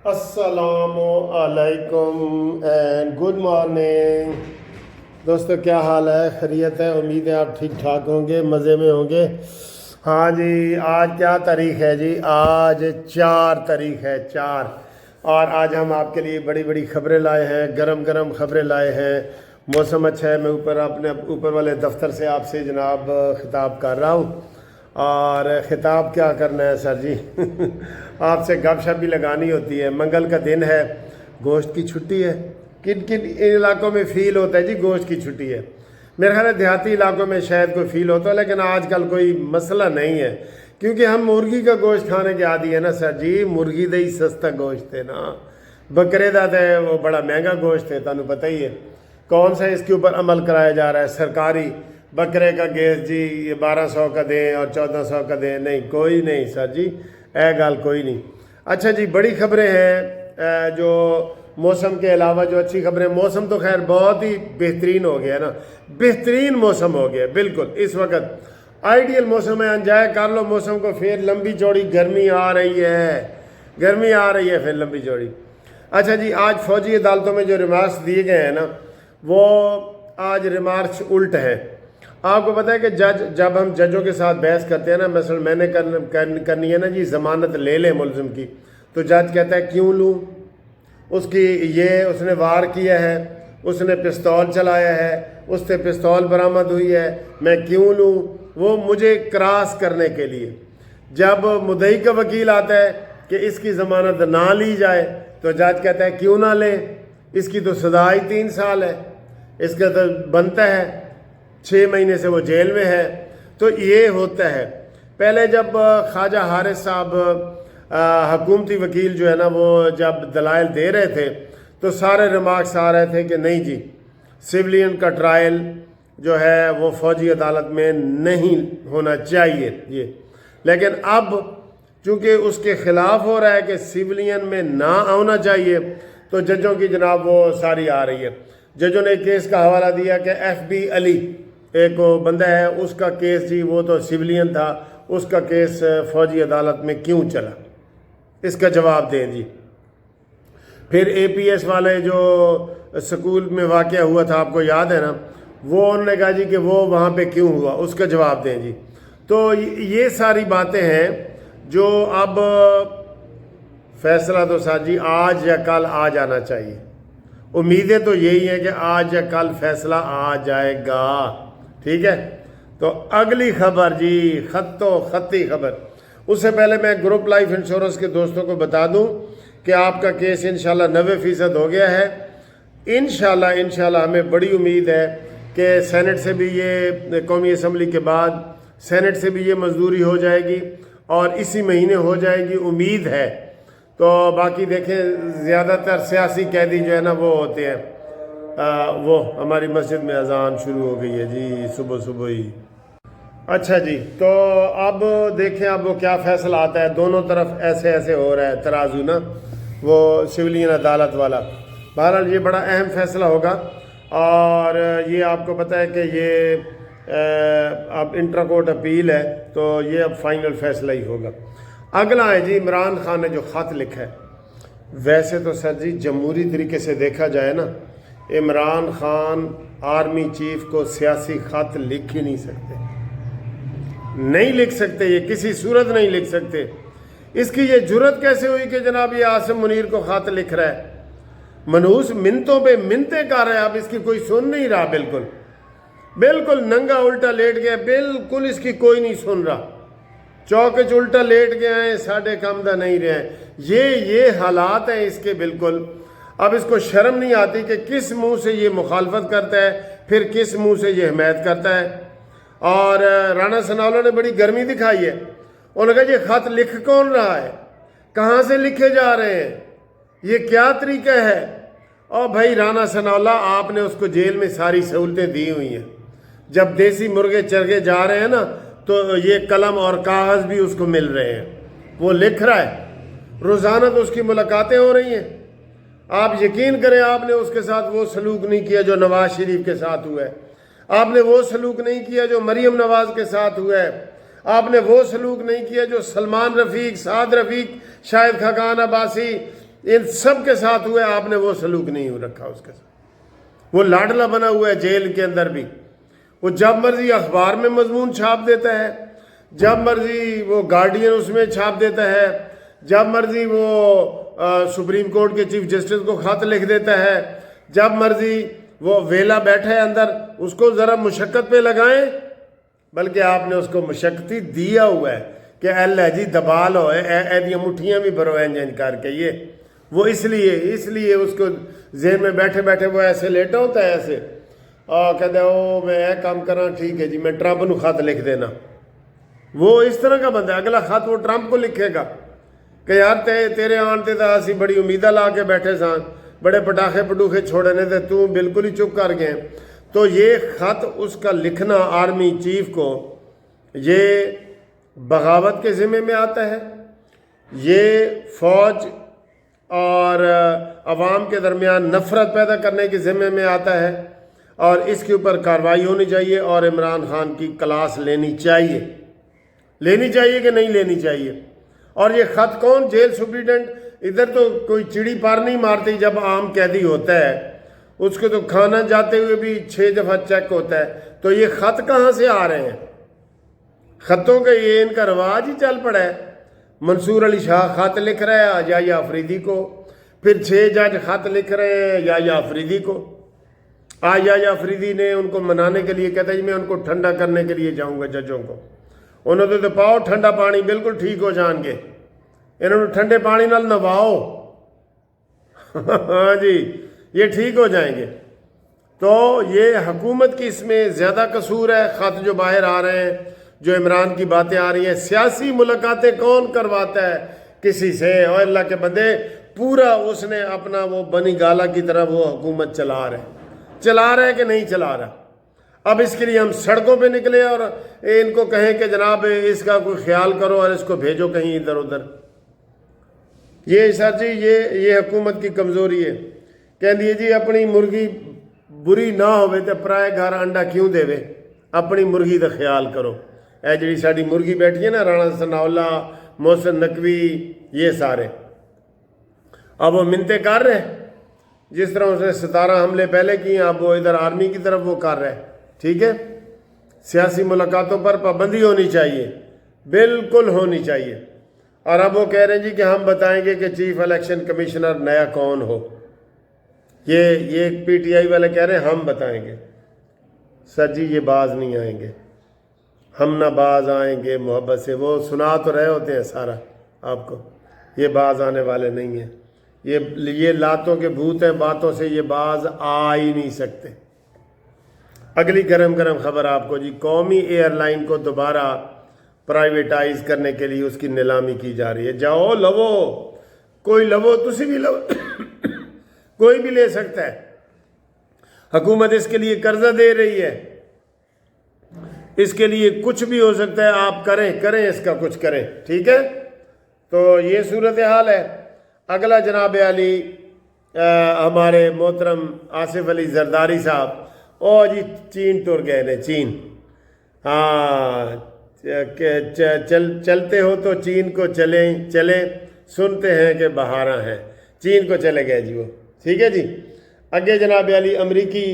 السلام علیکم and good morning دوستو، کیا حال ہے؟ خیریت ہے؟ امید ہے آپ ٹھیک ٹھاک ہوں گے، مزے میں ہوں گے۔ ہاں جی، آج کیا تاریخ ہے جی؟ آج 4 تاریخ ہے، 4۔ اور آج ہم آپ کے لیے بڑی بڑی خبریں لائے ہیں، گرم گرم خبریں لائے ہیں۔ موسم اچھا ہے، میں اپنے اوپر والے دفتر سے آپ سے جناب خطاب کر رہا ہوں۔ اور خطاب کیا کرنا ہے سر جی آپ سے گپ شپ بھی لگانی ہوتی ہے۔ منگل کا دن ہے، گوشت کی چھٹی ہے۔ کن کن علاقوں میں فیل ہوتا ہے جی گوشت کی چھٹی ہے؟ میرے خیال ہے دیہاتی علاقوں میں شاید کوئی فیل ہوتا ہے، لیکن آج کل کوئی مسئلہ نہیں ہے، کیونکہ ہم مرغی کا گوشت کھانے کے عادی ہے نا سر جی۔ مرغی دا ہی سستا گوشت ہے نا، بکرے دا ہے وہ بڑا مہنگا گوشت ہے، تمہیں پتہ ہی ہے۔ کون سا اس کے اوپر عمل کرایا جا رہا ہے؟ سرکاری بکرے کا گیس جی یہ 1200 کا دیں اور 1400 کا دیں؟ نہیں، کوئی نہیں سر جی، گال کوئی نہیں۔ اچھا جی، بڑی خبریں ہیں جو موسم کے علاوہ جو اچھی خبریں۔ موسم تو خیر بہت ہی بہترین ہو گیا نا، بہترین موسم ہو گیا بالکل۔ اس وقت آئیڈیل موسم ہے، انجوائے کر لو موسم کو۔ پھر لمبی چوڑی گرمی آ رہی ہے، گرمی آ رہی ہے پھر لمبی چوڑی۔ اچھا جی، آج فوجی عدالتوں میں جو ریمارکس دیے گئے ہیں نا، وہ آج ریمارکس الٹ ہے۔ آپ کو پتہ ہے کہ جب ہم ججوں کے ساتھ بحث کرتے ہیں نا، مثلا میں نے کرنی ہے نا جی ضمانت لے لیں ملزم کی، تو جج کہتا ہے کیوں لوں؟ اس نے وار کیا ہے، اس نے پستول چلایا ہے، اس سے پستول برآمد ہوئی ہے، میں کیوں لوں؟ وہ مجھے کراس کرنے کے لیے۔ جب مدعی کا وکیل آتا ہے کہ اس کی ضمانت نہ لی جائے، تو جج کہتا ہے کیوں نہ لیں؟ اس کی تو سزا ہی 3 سال ہے، اس کا تو بنتا ہے 6 مہینے سے وہ جیل میں ہے۔ تو یہ ہوتا ہے۔ پہلے جب خواجہ حارث صاحب حکومتی وکیل جو ہے نا، وہ جب دلائل دے رہے تھے تو سارے ریمارکس آ رہے تھے کہ نہیں جی، سویلین کا ٹرائل جو ہے وہ فوجی عدالت میں نہیں ہونا چاہیے یہ۔ لیکن اب چونکہ اس کے خلاف ہو رہا ہے کہ سویلین میں نہ ہونا چاہیے، تو ججوں کی جناب وہ ساری آ رہی ہے۔ ججوں نے کیس کا حوالہ دیا کہ ایف بی علی ایک بندہ ہے، اس کا کیس جی وہ تو سویلین تھا، اس کا کیس فوجی عدالت میں کیوں چلا؟ اس کا جواب دیں جی۔ پھر اے پی ایس والے جو سکول میں واقعہ ہوا تھا، آپ کو یاد ہے نا، وہ انہوں نے کہا جی کہ وہ وہاں پہ کیوں ہوا، اس کا جواب دیں جی۔ تو یہ ساری باتیں ہیں جو اب فیصلہ تو سر جی آج یا کل آ جانا چاہیے۔ امیدیں تو یہی ہیں کہ آج یا کل فیصلہ آ جائے گا، ٹھیک ہے؟ تو اگلی خبر جی، خطی خبر۔ اس سے پہلے میں گروپ لائف انشورنس کے دوستوں کو بتا دوں کہ آپ کا کیس انشاءاللہ 90% ہو گیا ہے۔ انشاءاللہ ہمیں بڑی امید ہے کہ سینٹ سے بھی یہ قومی اسمبلی کے بعد سینٹ سے بھی یہ منظوری ہو جائے گی اور اسی مہینے ہو جائے گی، امید ہے۔ تو باقی دیکھیں، زیادہ تر سیاسی قیدی جو ہے نا وہ ہوتے ہیں، وہ ہماری مسجد میں اذان شروع ہو گئی ہے جی صبح ہی۔ اچھا جی، تو اب دیکھیں اب وہ کیا فیصلہ آتا ہے۔ دونوں طرف ایسے ہو رہا ہے ترازو نا، وہ سویلین عدالت والا۔ بہرحال یہ بڑا اہم فیصلہ ہوگا، اور یہ آپ کو پتہ ہے کہ یہ اب انٹر کورٹ اپیل ہے، تو یہ اب فائنل فیصلہ ہی ہوگا۔ اگلا ہے جی، عمران خان نے جو خط لکھا ہے۔ ویسے تو سر جی جمہوری طریقے سے دیکھا جائے نا، عمران خان آرمی چیف کو سیاسی خط لکھ ہی نہیں سکتے، نہیں لکھ سکتے، یہ کسی صورت نہیں لکھ سکتے۔ اس کی یہ جرت کیسے ہوئی کہ جناب یہ عاصم منیر کو خط لکھ رہا ہے؟ منحوس منتوں پہ منتیں کر رہا ہے، اب اس کی کوئی سن نہیں رہا، بالکل ننگا الٹا لیٹ گیا، بالکل اس کی کوئی نہیں سن رہا، چوکچ الٹا لیٹ گیا ہے، ساڑھے کم دا نہیں رہے ہیں۔ یہ حالات ہیں اس کے بالکل۔ اب اس کو شرم نہیں آتی کہ کس منہ سے یہ مخالفت کرتا ہے، پھر کس منہ سے یہ حمایت کرتا ہے۔ اور رانا ثناءاللہ نے بڑی گرمی دکھائی ہے، انہوں نے کہا یہ خط لکھ کون رہا ہے، کہاں سے لکھے جا رہے ہیں، یہ کیا طریقہ ہے؟ اور بھائی رانا ثناءاللہ، آپ نے اس کو جیل میں ساری سہولتیں دی ہوئی ہیں، جب دیسی مرغے چرگے جا رہے ہیں نا، تو یہ قلم اور کاغذ بھی اس کو مل رہے ہیں، وہ لکھ رہا ہے، روزانہ تو اس کی ملاقاتیں ہو رہی ہیں۔ آپ یقین کریں، آپ نے اس کے ساتھ وہ سلوک نہیں کیا جو نواز شریف کے ساتھ ہوا ہے، آپ نے وہ سلوک نہیں کیا جو مریم نواز کے ساتھ ہوا ہے، آپ نے وہ سلوک نہیں کیا جو سلمان رفیق، سعد رفیق، شاہد خاقان عباسی ان سب کے ساتھ ہوئے، آپ نے وہ سلوک نہیں رکھا اس کے ساتھ۔ وہ لاڈلا بنا ہوا ہے جیل کے اندر بھی، وہ جب مرضی اخبار میں مضمون چھاپ دیتا ہے، جب مرضی وہ گارڈین اس میں چھاپ دیتا ہے، جب مرضی وہ سپریم کورٹ کے چیف جسٹس کو خط لکھ دیتا ہے، جب مرضی وہ ویلا بیٹھا ہے اندر، اس کو ذرا مشقت پہ لگائیں، بلکہ آپ نے اس کو مشقتی دیا ہوا ہے کہ اللہ جی دبا لو، ایدیاں مٹھیاں بھی بھرو انجن کر کے، یہ وہ اس لیے اس کو ذہن میں بیٹھے بیٹھے وہ ایسے لیٹا ہوتا ہے ایسے، اور کہتے ہیں او میں یہ کام کرنا، ٹھیک ہے جی میں ٹرمپ نو خط لکھ دینا۔ وہ اس طرح کا بندہ ہے، اگلا خط وہ ٹرمپ کو لکھے گا کہ یار تیرے آن تے تا اسی بڑی امیدہ لا کے بیٹھے سان، بڑے پٹاخے پٹوخے چھوڑنے تے تو بالکل ہی چپ کر گئے۔ تو یہ خط اس کا لکھنا آرمی چیف کو، یہ بغاوت کے ذمے میں آتا ہے، یہ فوج اور عوام کے درمیان نفرت پیدا کرنے کے ذمے میں آتا ہے، اور اس کے اوپر کارروائی ہونی چاہیے، اور عمران خان کی کلاس لینی چاہیے کہ نہیں لینی چاہیے۔ اور یہ خط کون؟ Jail superintendent. ادھر تو کوئی چڑی پار نہیں مارتی جب عام قیدی ہوتا ہے، اس کو تو کھانا جاتے ہوئے بھی 6 دفعہ چیک ہوتا ہے، تو یہ خط کہاں سے آ رہے ہیں؟ خطوں کا یہ ان کا رواج ہی چل پڑا ہے۔ منصور علی شاہ خط لکھ رہا ہے یا آفریدی کو، پھر 6 جج خط لکھ رہے ہیں یا آفریدی کو۔ یا آفریدی نے ان کو منانے کے لیے کہتا ہے جی میں ان کو ٹھنڈا کرنے کے لیے جاؤں گا ججوں کو، انہوں نے تو پاؤ ٹھنڈا پانی بالکل ٹھیک ہو جان گے، انہوں نے ٹھنڈے پانی نال نواؤ ہاں جی یہ ٹھیک ہو جائیں گے۔ تو یہ حکومت کی اس میں زیادہ قصور ہے۔ خط جو باہر آ رہے ہیں، جو عمران کی باتیں آ رہی ہیں، سیاسی ملاقاتیں کون کرواتا ہے کسی سے؟ اور اللہ کے بندے پورا اس نے اپنا وہ بنی گالا کی طرح وہ حکومت چلا رہا ہے کہ نہیں چلا رہا؟ اب اس کے لیے ہم سڑکوں پہ نکلے اور ان کو کہیں کہ جناب اس کا کوئی خیال کرو اور اس کو بھیجو کہیں ادھر ادھر۔ یہ سر جی یہ حکومت کی کمزوری ہے۔ کہہ دیے جی اپنی مرغی بری نہ ہوئے تو پرائے گھر انڈا کیوں دے وے، اپنی مرغی کا خیال کرو۔ اے جڑی ساری مرغی بیٹھی ہے نا، رانا ثناء اللہ، محسن نقوی، یہ سارے اب وہ منتیں کر رہے ہیں، جس طرح اس نے 17 حملے پہلے کیے، اب وہ ادھر آرمی کی طرف وہ کر رہے ہیں۔ ٹھیک ہے، سیاسی ملاقاتوں پر پابندی ہونی چاہیے، بالکل ہونی چاہیے۔ اور اب وہ کہہ رہے ہیں جی کہ ہم بتائیں گے کہ چیف الیکشن کمشنر نیا کون ہو، یہ پی ٹی آئی والے کہہ رہے ہیں ہم بتائیں گے۔ سر جی یہ باز نہیں آئیں گے، ہم نہ باز آئیں گے محبت سے، وہ سنا تو رہے ہوتے ہیں سارا آپ کو، یہ باز آنے والے نہیں ہیں، یہ لاتوں کے بھوت ہیں، باتوں سے یہ باز آ ہی نہیں سکتے۔ اگلی گرم خبر آپ کو جی، قومی ایئر لائن کو دوبارہ پرائیویٹائز کرنے کے لیے اس کی نیلامی کی جا رہی ہے۔ جاؤ لو، کوئی لو، تسی بھی لو کوئی بھی لے سکتا ہے۔ حکومت اس کے لیے قرضہ دے رہی ہے، اس کے لیے کچھ بھی ہو سکتا ہے، آپ کریں اس کا کچھ کریں۔ ٹھیک ہے، تو یہ صورتحال ہے۔ اگلا جناب علی ہمارے محترم آصف علی زرداری صاحب، او جی چین ٹر گئے نے، چین، ہاں چلتے ہو تو چین کو چلیں، سنتے ہیں کہ بہاراں ہیں، چین کو چلے گئے جی وہ۔ ٹھیک ہے جی، اگے جناب علی امریکی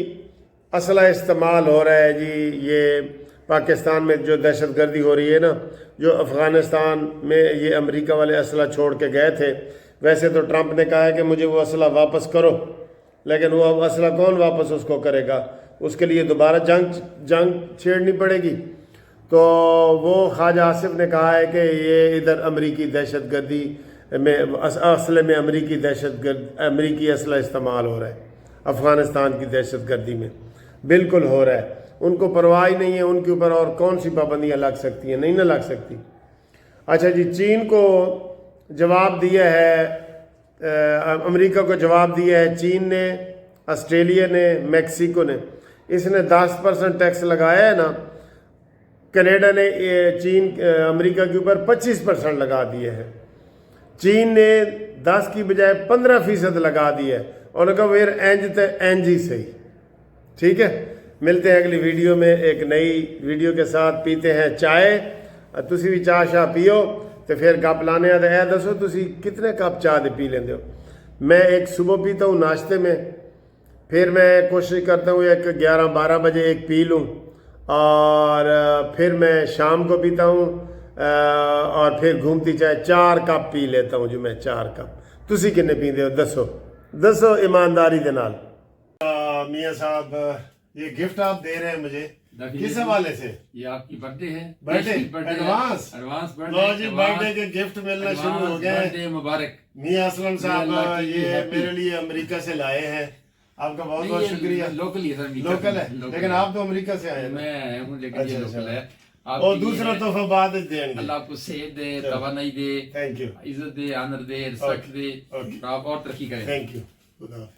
اسلحہ استعمال ہو رہا ہے جی، یہ پاکستان میں جو دہشت گردی ہو رہی ہے نا، جو افغانستان میں یہ امریکہ والے اسلحہ چھوڑ کے گئے تھے، ویسے تو ٹرمپ نے کہا ہے کہ مجھے وہ اسلحہ واپس کرو، لیکن وہ اب اسلحہ کون واپس اس کو کرے گا؟ اس کے لیے دوبارہ جنگ چھیڑنی پڑے گی۔ تو وہ خواجہ آصف نے کہا ہے کہ یہ ادھر امریکی دہشت گردی میں اسلحے میں امریکی اسلحہ استعمال ہو رہا ہے، افغانستان کی دہشت گردی میں بالکل ہو رہا ہے۔ ان کو پرواہ نہیں ہے، ان کے اوپر اور کون سی پابندیاں لگ سکتی ہیں؟ نہیں نہ لگ سکتی۔ اچھا جی، چین کو جواب دیا ہے، امریکہ کو جواب دیا ہے چین نے، آسٹریلیا نے، میکسیکو نے۔ اس نے 10% ٹیکس لگایا ہے نا، کینیڈا نے امریکہ کے اوپر 25% لگا دیے ہیں، چین نے 10 کی بجائے 15% لگا دیا ہے، اور کہا پھر اینج ہی صحیح۔ ٹھیک ہے، ملتے ہیں اگلی ویڈیو میں ایک نئی ویڈیو کے ساتھ۔ پیتے ہیں چائے، تسی بھی چاہ شاہ پیو تو پھر کپ لانے اے دسو تسی کتنے کپ چاہ دے پی لیندے ہو؟ میں ایک صبح پیتا ہوں ناشتے میں، پھر میں کوشش کرتا ہوں ایک 11-12 بجے ایک پی لوں، اور پھر میں شام کو پیتا ہوں، اور پھر گھومتی چائے 4 کپ پی لیتا ہوں جو میں 4 کپ۔ تسی کنے پیندے ہو؟ دسو ایمانداری دے نال۔ میاں صاحب یہ گفٹ آپ دے رہے ہیں مجھے کس حوالے سے؟ یہ آپ کی برتھ ڈے ہے، برتھ ڈے ایڈوانس لو جی، برتھ ڈے کے گفٹ ملنا شروع ہو گئے ہیں۔ برتھ ڈے مبارک میاں اسلم صاحب یہ میرے لیے امریکہ سے لائے ہیں، آپ کا بہت بہت شکریہ۔ لوکل ہی ہے، لوکل ہے لیکن آپ تو امریکہ سے آئے ہیں۔ میں آیا ہوں لیکن یہ لوکل ہے۔ اور دوسرا تحفہ بعد دیں گے۔ اللہ آپ کو صحت دے، توانائی دے، تھینک یو، عزت دے، آنر دے، رسپیکٹ دے، آپ اور ترقی کریں۔ تھینک یو، خدا حافظ۔